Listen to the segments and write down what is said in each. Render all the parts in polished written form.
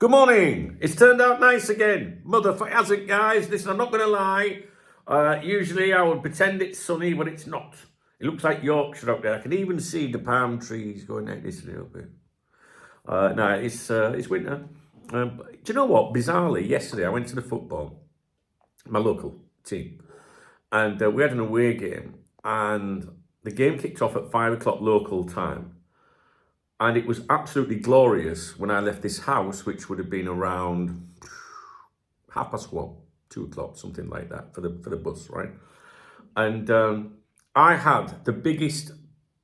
Good morning. It's turned out nice again. Motherfucker hasn't, guys. Listen, I'm not going to lie. Usually I would pretend it's sunny, but it's not. It looks like Yorkshire up there. I can even see the palm trees going like this a little bit. No, it's winter. Do you know what? Bizarrely, yesterday I went to the football, my local team, and we had an away game, and the game kicked off at 5 o'clock local time. And it was absolutely glorious when I left this house, which would have been around 1:30, 2 o'clock, something like that, for the bus, right? And I had the biggest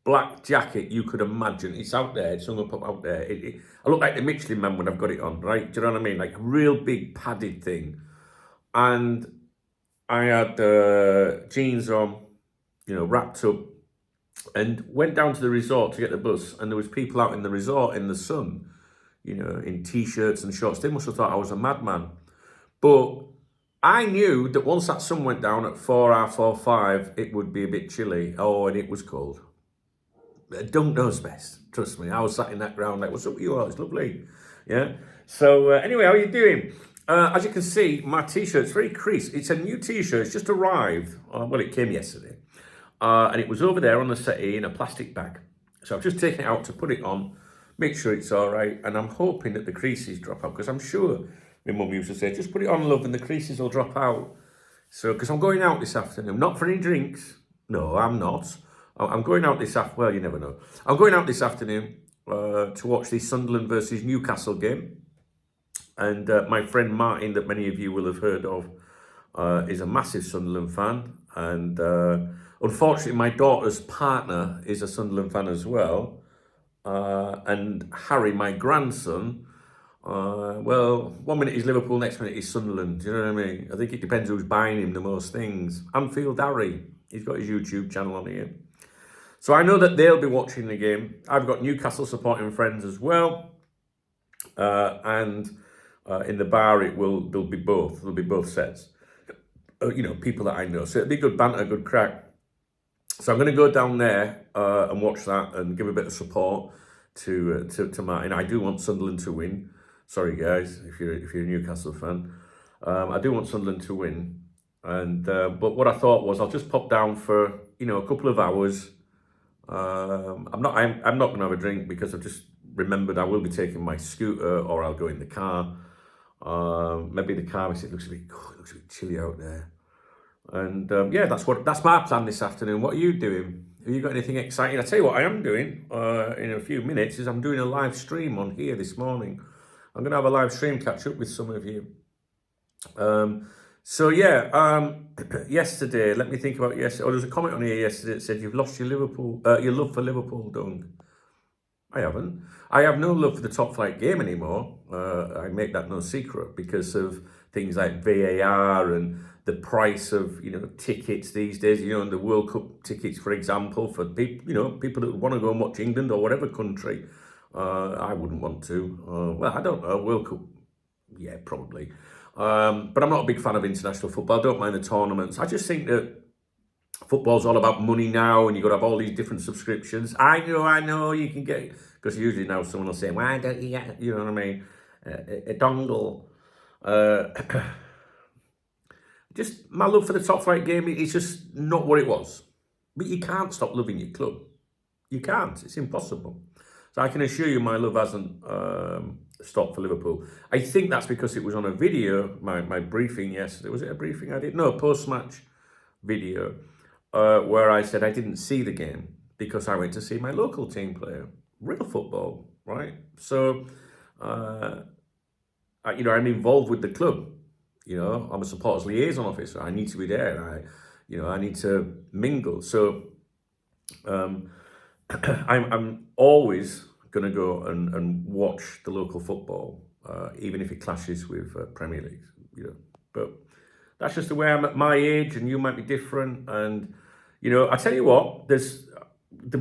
black jacket you could imagine. It's out there, it's hung up out there. I look like the Michelin Man when I've got it on, right? Do you know what I mean? Like a real big padded thing. And I had jeans on, wrapped up, and went down to the resort to get the bus, and there was people out in the resort in the sun, in t-shirts and shorts. They must have thought I was a madman. But I knew that once that sun went down at 4, 4, 5, it would be a bit chilly. Oh, and it was cold. Dunk knows best. Trust me. I was sat in that ground like, what's up with you all? It's lovely. Yeah. So anyway, how are you doing? As you can see, my t-shirt's very creased. It's a new t-shirt. It's just arrived. Well, it came yesterday. And it was over there on the settee in a plastic bag. So I've just taken it out to put it on, make sure it's all right. And I'm hoping that the creases drop out, because I'm sure my mum used to say, just put it on, love, and the creases will drop out. So, because I'm going out this afternoon, not for any drinks. No, I'm not. I'm going out this afternoon. Well, you never know. I'm going out this afternoon to watch the Sunderland versus Newcastle game. And my friend Martin, that many of you will have heard of, is a massive Sunderland fan. And unfortunately, my daughter's partner is a Sunderland fan as well. And Harry, my grandson, well, 1 minute he's Liverpool, next minute he's Sunderland. Do you know what I mean? I think it depends who's buying him the most things. Anfield Harry, he's got his YouTube channel on here. So I know that they'll be watching the game. I've got Newcastle supporting friends as well. And in the bar, there'll be both sets. People that I know. So it'll be good banter, good crack. So I'm going to go down there and watch that and give a bit of support to Martin. I do want Sunderland to win. Sorry, guys, if you're a Newcastle fan. I do want Sunderland to win. And but what I thought was I'll just pop down for a couple of hours. I'm not going to have a drink, because I've just remembered I will be taking my scooter, or I'll go in the car. Maybe the car, it looks a bit chilly out there. And yeah, that's my plan this afternoon. What are you doing? Have you got anything exciting? I tell you what I am doing in a few minutes is I'm doing a live stream on here this morning. I'm going to have a live stream, catch up with some of you. So yeah, yesterday, let me think about yesterday. Oh, there was a comment on here yesterday that said you've lost your love for Liverpool, Dung. I haven't. I have no love for the top flight game anymore. I make that no secret, because of things like VAR and the price of tickets these days. And the World Cup tickets, for example, for people that want to go and watch England or whatever country. I wouldn't want to. Well, I don't know. World Cup, yeah, probably. But I'm not a big fan of international football. I don't mind the tournaments. I just think that football's all about money now, and you've got to have all these different subscriptions. I know, you can get, because usually now someone will say, why don't you get, you know what I mean, a dongle. Just my love for the top flight game, it's just not what it was. But you can't stop loving your club. You can't, it's impossible. So I can assure you my love hasn't stopped for Liverpool. I think that's because it was on a video, my briefing yesterday. Was it a briefing I did? No, a post-match video. Where I said I didn't see the game because I went to see my local team play real football, right? So, I'm involved with the club. I'm a supporters liaison officer. I need to be there. I need to mingle. So, I'm always going to go and watch the local football, even if it clashes with Premier League. But that's just the way I'm at my age, and you might be different. And I tell you what, there's the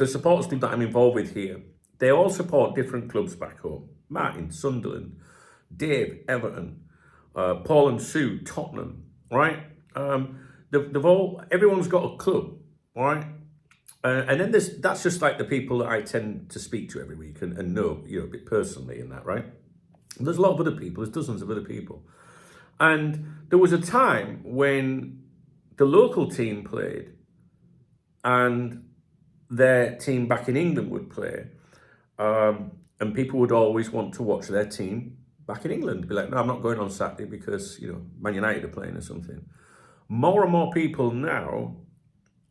supporters club that I'm involved with here. They all support different clubs back home. Martin, Sunderland, Dave, Everton, Paul and Sue, Tottenham, right? Everyone's got a club, right? And then that's just like the people that I tend to speak to every week and know, a bit personally and that, right? There's a lot of other people, there's dozens of other people. And there was a time when the local team played and their team back in England would play. And people would always want to watch their team back in England. Be like, no, I'm not going on Saturday because, Man United are playing or something. More and more people now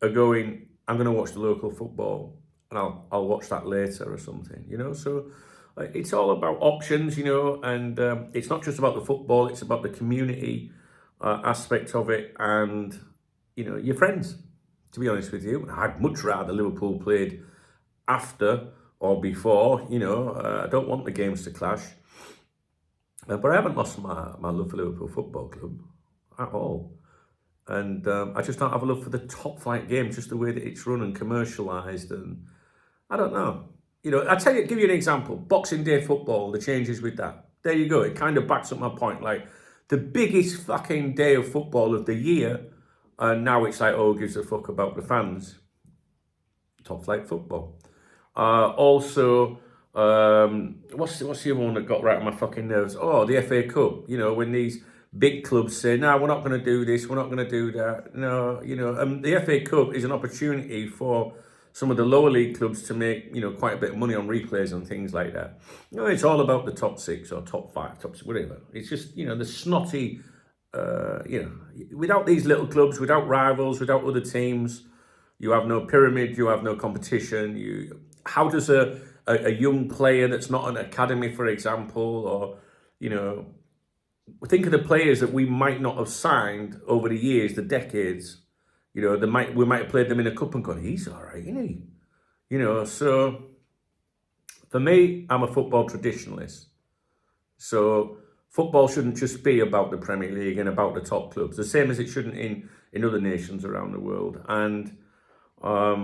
are going, I'm going to watch the local football and I'll watch that later or something, So it's all about options, and it's not just about the football, it's about the community aspect of it and, your friends, to be honest with you. I'd much rather Liverpool played after or before, I don't want the games to clash. But I haven't lost my love for Liverpool Football Club at all. And I just don't have a love for the top flight game, just the way that it's run and commercialised. And I don't know. I tell you, give you an example. Boxing Day football, the changes with that. There you go. It kind of backs up my point. Like, the biggest fucking day of football of the year, and now it's like, oh, who gives a fuck about the fans? Top flight football. Also, what's the other one that got right on my fucking nerves? Oh, the FA Cup. When these big clubs say, no, we're not going to do this, we're not going to do that. No, the FA Cup is an opportunity for some of the lower league clubs to make, quite a bit of money on replays and things like that. It's all about the top six or top five, top six, whatever. It's just, the snotty, without these little clubs, without rivals, without other teams, you have no pyramid, you have no competition. How does a young player that's not an academy, for example, or, think of the players that we might not have signed over the years, the decades. We might have played them in a cup and gone, he's all right, isn't he? So for me, I'm a football traditionalist. So football shouldn't just be about the Premier League and about the top clubs, the same as it shouldn't in other nations around the world. And I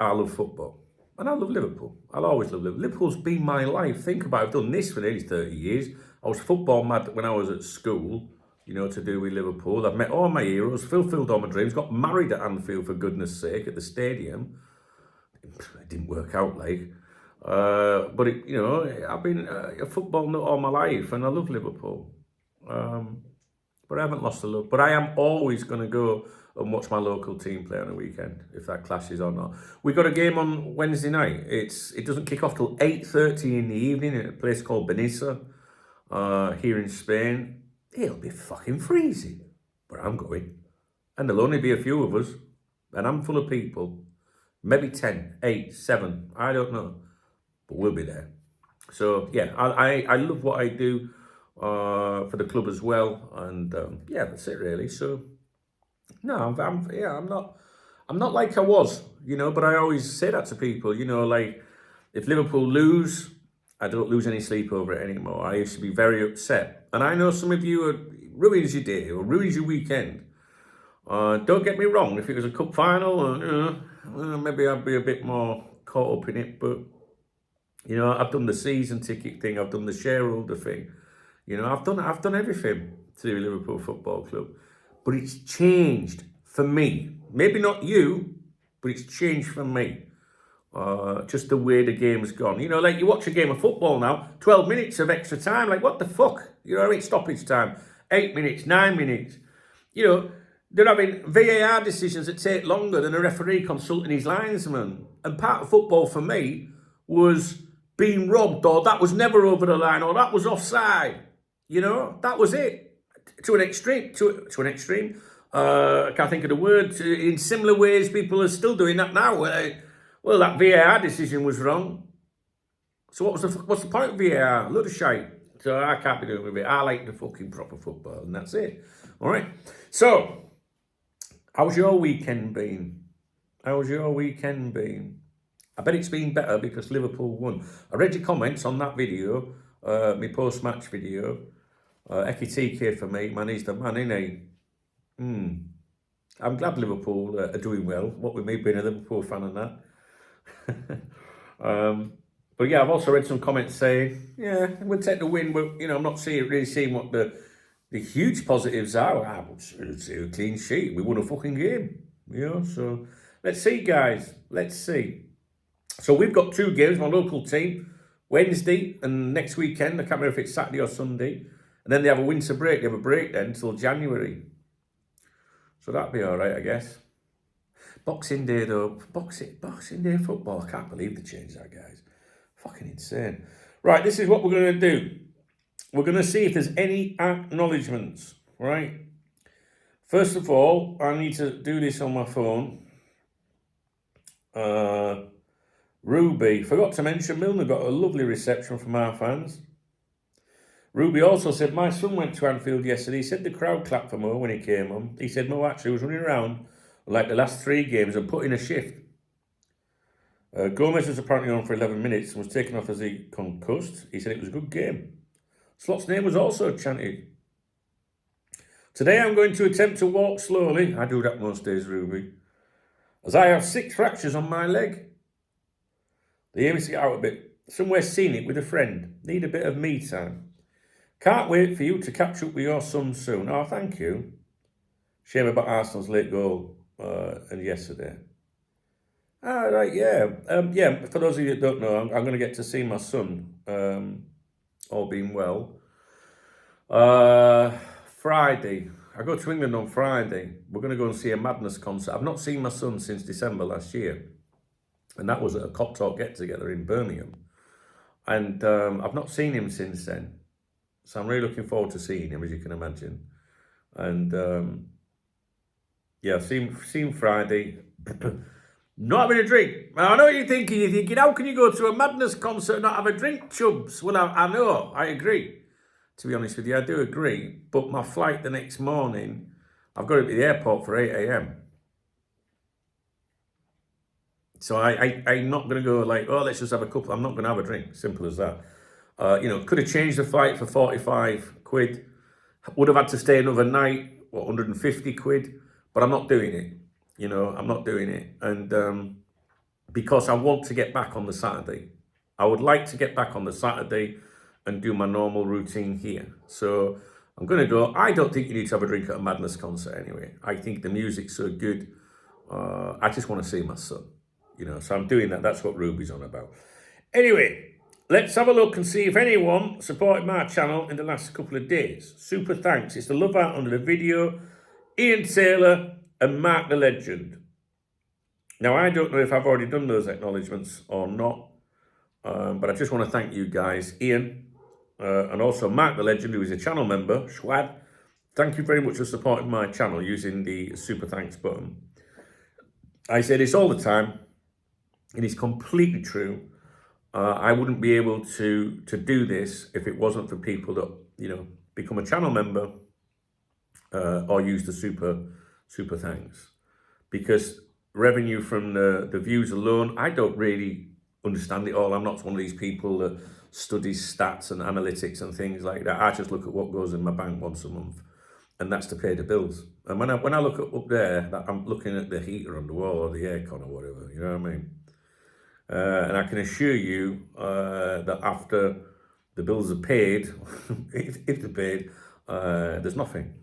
love football. And I love Liverpool. I'll always love Liverpool. Liverpool's been my life. Think about it. I've done this for nearly 30 years. I was football mad when I was at school, to do with Liverpool. I've met all my heroes, fulfilled all my dreams, got married at Anfield, for goodness sake, at the stadium. It didn't work out, like. But, I've been a football nut all my life, and I love Liverpool. But I haven't lost the love. But I am always going to go and watch my local team play on a weekend, if that clashes or not. We got a game on Wednesday night. It doesn't kick off till 8:30 in the evening at a place called Benissa, here in Spain. It'll be fucking freezing, but I'm going. And there'll only be a few of us, and I'm full of people. Maybe 10, 8, 7, I don't know. But we'll be there. So, yeah, I love what I do for the club as well. And, that's it, really. So, no, I'm not like I was, but I always say that to people, like, if Liverpool lose, I don't lose any sleep over it anymore. I used to be very upset. And I know some of you, it ruins your day or ruins your weekend. Don't get me wrong, if it was a cup final, maybe I'd be a bit more caught up in it. But, I've done the season ticket thing, I've done the shareholder thing. I've done everything to do with Liverpool Football Club. But it's changed for me. Maybe not you, but it's changed for me. Just the way the game's gone. Like you watch a game of football now, 12 minutes of extra time. Like, what the fuck? Stoppage time. 8 minutes, 9 minutes. They're having VAR decisions that take longer than a referee consulting his linesman. And part of football for me was being robbed, or that was never over the line, or that was offside. That was it. To an extreme. To an extreme. I can't think of the word. In similar ways, people are still doing that now. Well, that VAR decision was wrong. So what's the point of VAR? A load of shite. So I can't be doing with it. I like the fucking proper football, and that's it. All right. So, how's your weekend been? I bet it's been better because Liverpool won. I read your comments on that video, my post-match video. Ekitike for me, man, he's the man, isn't he? I'm glad Liverpool are doing well. What with me being a Liverpool fan and that. But yeah, I've also read some comments saying, yeah, we'll take the win, but I'm not really seeing what the huge positives are. I would say a clean sheet. We won a fucking game, So let's see, guys. Let's see. So we've got 2 games. My local team Wednesday and next weekend. I can't remember if it's Saturday or Sunday. And then they have a winter break. They have a break then until January. So that'll be all right, I guess. Boxing Day, though. Boxing Day football. I can't believe they changed that, guys. Fucking insane. Right, this is what we're going to do. We're going to see if there's any acknowledgements, right? First of all, I need to do this on my phone. Ruby, forgot to mention, Milner got a lovely reception from our fans. Ruby also said, my son went to Anfield yesterday. He said the crowd clapped for Mo when he came on. He said Mo actually was running around like the last 3 games and put in a shift. Gomez was apparently on for 11 minutes and was taken off as he concussed. He said it was a good game. Slot's name was also chanted. Today I'm going to attempt to walk slowly. I do that most days, Ruby. As I have 6 fractures on my leg. The aim is to get out a bit. Somewhere scenic with a friend. Need a bit of me time. Can't wait for you to catch up with your son soon. Oh, thank you. Shame about Arsenal's late goal and yesterday. Ah, right, yeah. Yeah, for those of you that don't know, I'm going to get to see my son, all being well. Friday. I go to England on Friday. We're going to go and see a Madness concert. I've not seen my son since December last year. And that was at a Cop Talk get-together in Birmingham. And I've not seen him since then. So I'm really looking forward to seeing him, as you can imagine. And yeah, see him Friday. Not having a drink. I know what you're thinking. You're thinking, how can you go to a Madness concert and not have a drink, chubs? Well, I know. I agree. To be honest with you, I do agree. But my flight the next morning, I've got to be at the airport for 8 a.m. So I'm not going to go like, oh, let's just have a couple. I'm not going to have a drink. Simple as that. Could have changed the flight for 45 quid. Would have had to stay another night, 150 quid. But I'm not doing it. I'm not doing it. And because I want to get back on the Saturday. I would like to get back on the Saturday and do my normal routine here. So I'm going to go. I don't think you need to have a drink at a Madness concert anyway. I think the music's so good. I just want to see my son. So I'm doing that. That's what Ruby's on about. Anyway, let's have a look and see if anyone supported my channel in the last couple of days. Super thanks. It's the love out under the video. Ian Taylor and Mark the Legend. Now, I don't know if I've already done those acknowledgements or not, but I just want to thank you guys, Ian, and also Mark the Legend, who is a channel member, Schwad. Thank you very much for supporting my channel using the super thanks button. I say this all the time. It is completely true. I wouldn't be able to do this if it wasn't for people that, become a channel member or use the super thanks. Because revenue from the views alone, I don't really understand it all. I'm not one of these people that studies stats and analytics and things like that. I just look at what goes in my bank once a month. And that's to pay the bills. And when I look up there, I'm looking at the heater on the wall or the aircon or whatever, you know what I mean? And I can assure you that after the bills are paid, if they're paid, there's nothing.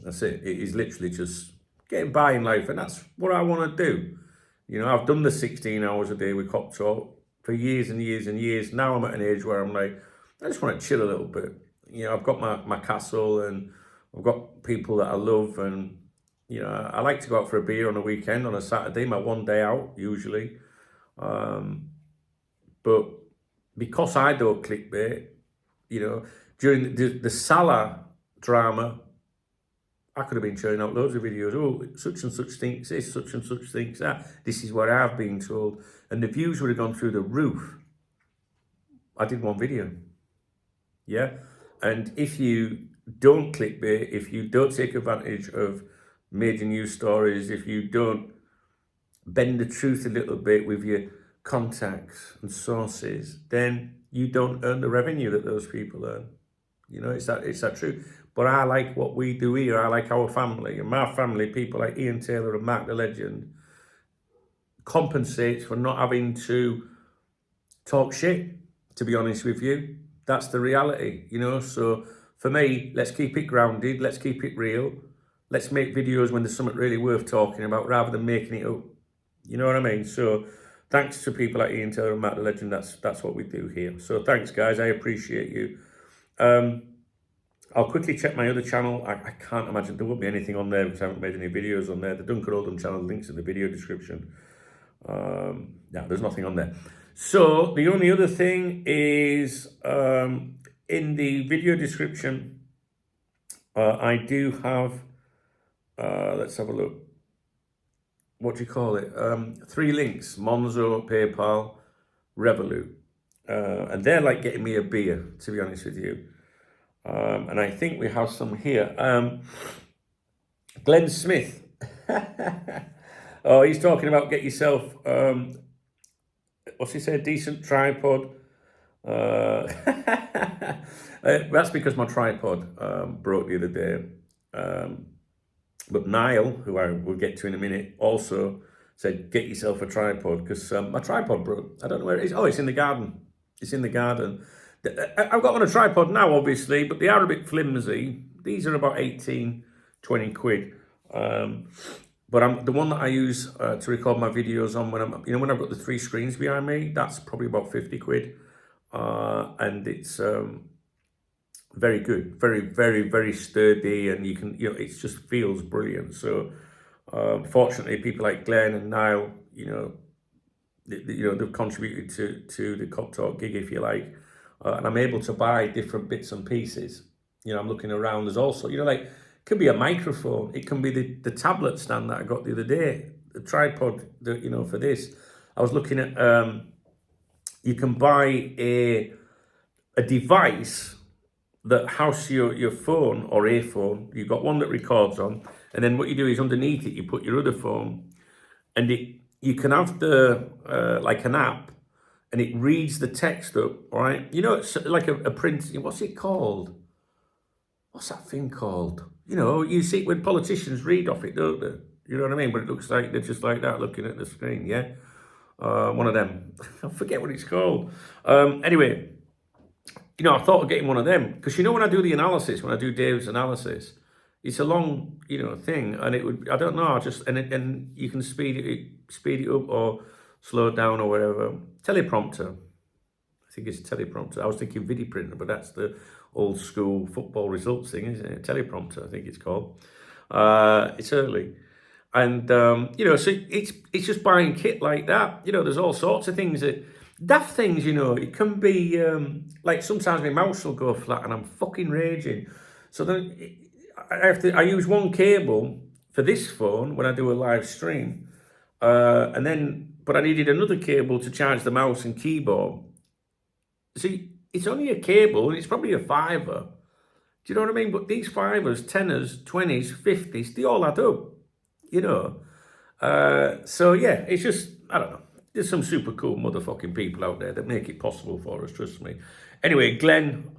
That's it. It is literally just getting by in life. And that's what I want to do. I've done the 16 hours a day with Cop Talk for years and years and years. Now I'm at an age where I'm like, I just want to chill a little bit. I've got my castle and I've got people that I love. And, I like to go out for a beer on a weekend, on a Saturday, my one day out, usually. But because I don't clickbait, during the Salah drama, I could have been churning out loads of videos. Oh, such and such thinks this, such and such thinks that. This is what I've been told. And the views would have gone through the roof. I did one video. Yeah. And if you don't clickbait, if you don't take advantage of major news stories, if you don't bend the truth a little bit with your contacts and sources, then you don't earn the revenue that those people earn. It's that true. But I like what we do here. I like our family. And my family, people like Ian Taylor and Mark the Legend, compensates for not having to talk shit, to be honest with you. That's the reality, So for me, let's keep it grounded. Let's keep it real. Let's make videos when there's something really worth talking about rather than making it up. You know what I mean? So thanks to people like Ian Taylor and Matt the Legend, that's what we do here. So thanks, guys. I appreciate you. I'll quickly check my other channel. I can't imagine there won't be anything on there because I haven't made any videos on there. The Duncan Oldham channel, links in the video description. Yeah, there's nothing on there. So the only other thing is in the video description, I do have, let's have a look. What do you call it? 3 links: Monzo, PayPal, Revolut. And they're like getting me a beer, to be honest with you. And I think we have some here. Glenn Smith. Oh, he's talking about get yourself, what's he say, a decent tripod. That's because my tripod broke the other day. But Niall, who I will get to in a minute, also said, get yourself a tripod because my tripod broke. I don't know where it is. Oh, it's in the garden. It's in the garden. I've got on a tripod now, obviously, but they are a bit flimsy. These are about 18, 20 quid. But the one that I use to record my videos on when when I've got the 3 screens behind me, that's probably about 50 quid. And it's very good, very, very, very sturdy, and you can, it just feels brilliant. So, fortunately, people like Glenn and Niall, they've contributed to the Cop Talk gig, if you like, and I'm able to buy different bits and pieces. I'm looking around. There's also, it could be a microphone. It can be the tablet stand that I got the other day, the tripod, for this. I was looking at, you can buy a device that houses your phone or a phone. You've got one that records on, and then what you do is underneath it, you put your other phone, and you can have the, like an app, and it reads the text up, all right? It's like a print, what's it called? What's that thing called? You see it when politicians read off it, don't they? You know what I mean? But it looks like they're just like that looking at the screen, yeah? One of them. I forget what it's called. Anyway, I thought of getting one of them because when I do the analysis, when I do Dave's analysis, it's a long, thing, and it would, I don't know, and you can speed it up or slow it down or whatever. Teleprompter. I think it's teleprompter. I was thinking video printer, but that's the old school football results thing, isn't it? Teleprompter, I think it's called. It's early. And, so it's just buying kit like that. There's all sorts of things daft things, it can be, like sometimes my mouse will go flat and I'm fucking raging. So then I use one cable for this phone when I do a live stream. But I needed another cable to charge the mouse and keyboard. See, it's only a cable and it's probably a £5. Do you know what I mean? But these £5s, 10s, 20s, 50s, they all add up, So yeah, it's just, I don't know. There's some super cool motherfucking people out there that make it possible for us, trust me. Anyway, Glenn,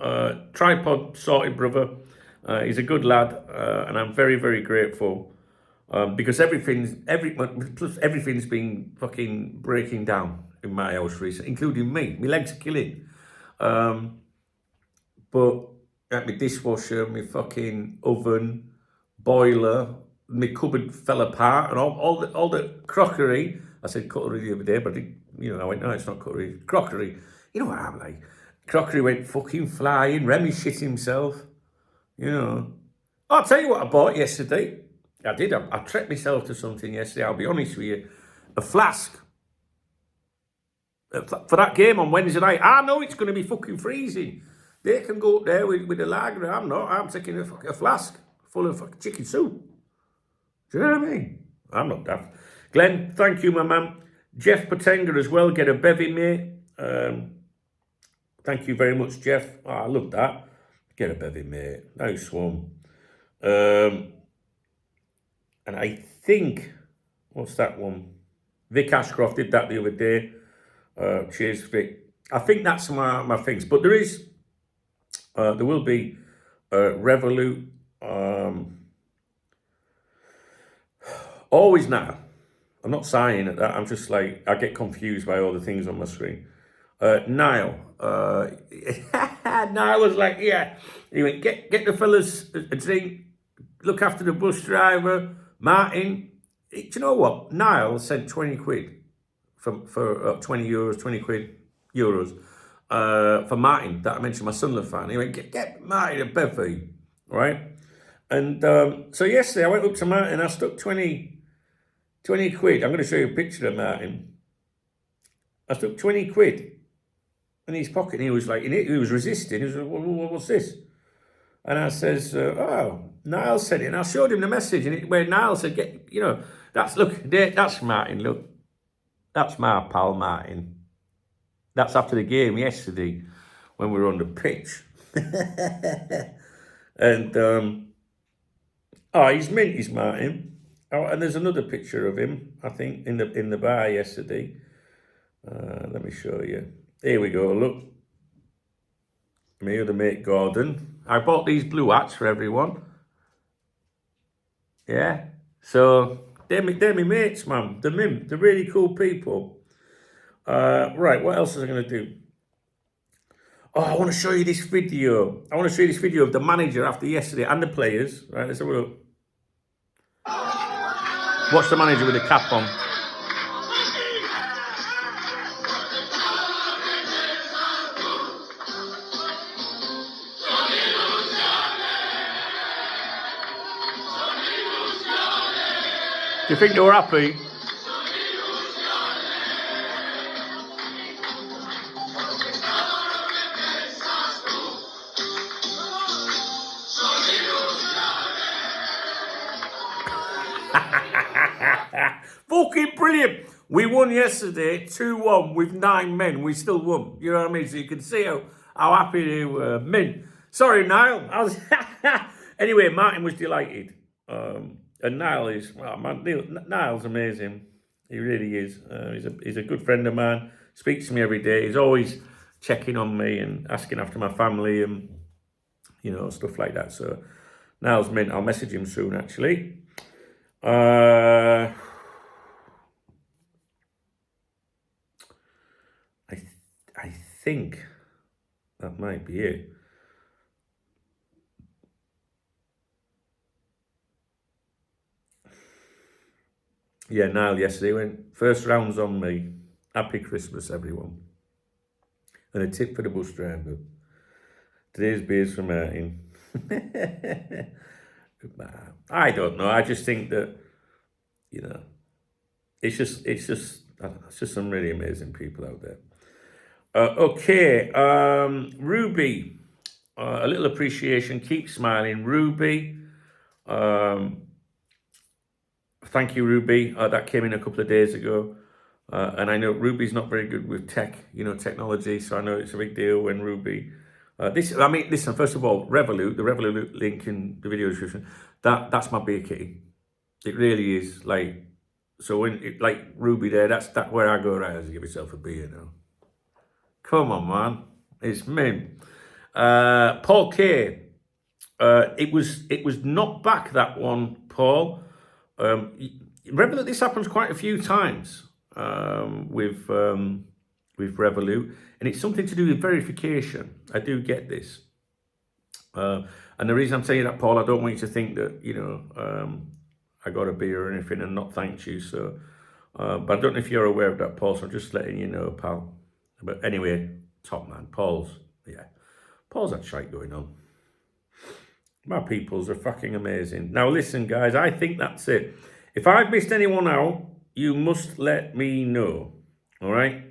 tripod sorted, brother. He's a good lad, and I'm very, very grateful. Because everything's been fucking breaking down in my house recently, including me. My legs are killing. But my dishwasher, my fucking oven, boiler, my cupboard fell apart, and all the crockery. I said cutlery the other day, but I went, no, it's not cutlery, crockery. You know what I'm like? Crockery went fucking flying. Remy shit himself. I'll tell you what I bought yesterday. I did. I treated myself to something yesterday. I'll be honest with you. A flask. For that game on Wednesday night. I know it's going to be fucking freezing. They can go up there with a lager. I'm not. I'm taking a flask full of fucking chicken soup. Do you know what I mean? I'm not daft. Glenn, thank you, my man. Jeff Potenga as well. Get a bevy, mate. Thank you very much, Jeff. Oh, I love that. Get a bevy, mate. Nice one. And I think, what's that one? Vic Ashcroft did that the other day. Cheers, Vic. I think that's my things. But there will be Revolut. Always now. I'm not sighing at that. I'm just like, I get confused by all the things on my screen. Niall. Niall was like, yeah. He went, get the fellas a drink. Look after the bus driver. Martin. Do you know what? Niall sent 20 quid for 20 euros, 20 quid, euros, for Martin, that I mentioned, my Sunderland fan. He went, get Martin a bevy, right? And so yesterday I went up to Martin, I stuck 20 quid. I'm going to show you a picture of Martin. I stuck 20 quid in his pocket, and he was like, he was resisting. He was like, what's this? And I says, oh, Niall said it. And I showed him the message, and where Niall said, that's Martin, look. That's my pal, Martin. That's after the game yesterday when we were on the pitch. And, he's mint, he's Martin. Oh, and there's another picture of him, I think, in the bar yesterday. Let me show you. Here we go, look. My other mate, Gordon. I bought these blue hats for everyone. Yeah. So, they're my mates, man. They're really cool people. Right, what else was I going to do? Oh, I want to show you this video. I want to show you this video of the manager after yesterday and the players. Right, let's have a look. Watch the manager with the cap on. Do you think they were happy? Fucking brilliant. We won yesterday 2-1 with 9 men. We still won. You know what I mean? So you can see how happy they were. Men. Sorry, Niall. Anyway, Martin was delighted. And Niall is, oh man, Niall's amazing. He really is. He's a good friend of mine. Speaks to me every day. He's always checking on me and asking after my family and, stuff like that. So Niall's mint. I'll message him soon, actually. I think that might be it. Yeah, Niall yesterday went, first round's on me. Happy Christmas, everyone. And a tip for the bus driver. Today's beers from Martin. I don't know. I just think that, it's just some really amazing people out there. Okay, Ruby, a little appreciation. Keep smiling, Ruby. Thank you, Ruby. That came in a couple of days ago. And I know Ruby's not very good with technology, so I know it's a big deal when Ruby... listen, first of all, the Revolut link in the video description, that's my beer kitty. It really is. So when, Ruby there, that's where I go around to give myself a beer now. Come on, man. It's me. Paul K. It was not back, that one, Paul. Remember that this happens quite a few times with Revolut, and it's something to do with verification. I do get this. And the reason I'm saying that, Paul, I don't want you to think that, I got a beer or anything and not thanked you. So, but I don't know if you're aware of that, Paul, so I'm just letting you know, pal. But anyway, top man, Paul's that shite going on. My peoples are fucking amazing. Now listen, guys, I think that's it. If I've missed anyone out, you must let me know. All right?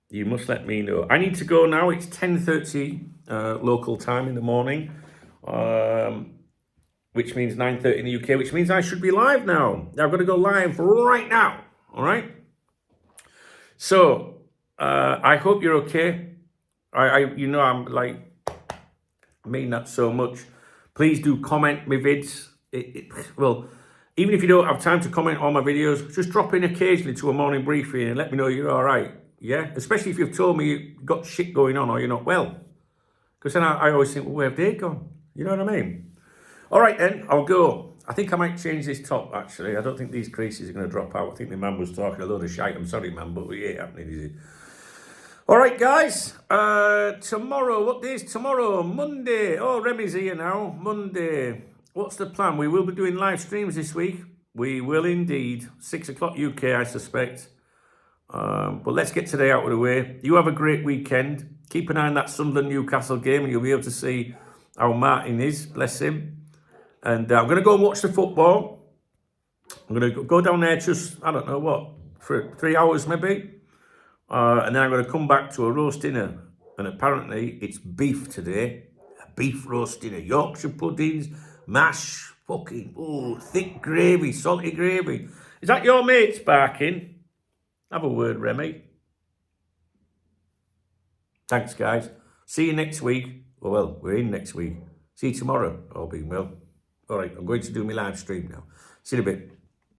You must let me know. I need to go now. It's 10:30 local time in the morning, which means 9:30 in the UK, which means I should be live now. I've got to go live right now. All right? So, I hope you're okay. I'm mean that so much. Please do comment my vids. Well, even if you don't have time to comment on my videos, just drop in occasionally to a morning briefing and let me know you're all right. Yeah, especially if you've told me you've got shit going on or you're not well. Because then I always think, well, where have they gone? You know what I mean? All right then, I'll go. I think I might change this top, actually. I don't think these creases are going to drop out. I think the man was talking a load of shite. I'm sorry, man, but it ain't happening, is it? All right, guys. Tomorrow, what day is tomorrow? Monday. Oh, Remy's here now. Monday. What's the plan? We will be doing live streams this week. We will indeed. 6 o'clock UK, I suspect. But let's get today out of the way. You have a great weekend. Keep an eye on that Sunderland-Newcastle game and you'll be able to see how Martin is. Bless him. And I'm going to go and watch the football. I'm going to go down there just, I don't know what, for 3 hours maybe. And then I'm going to come back to a roast dinner. And apparently it's beef today. A beef roast dinner. Yorkshire puddings, mash, fucking, thick gravy, salty gravy. Is that your mates barking? Have a word, Remy. Thanks, guys. See you next week. Well, we're in next week. See you tomorrow, all being well. All right, I'm going to do my live stream now. See you in a bit.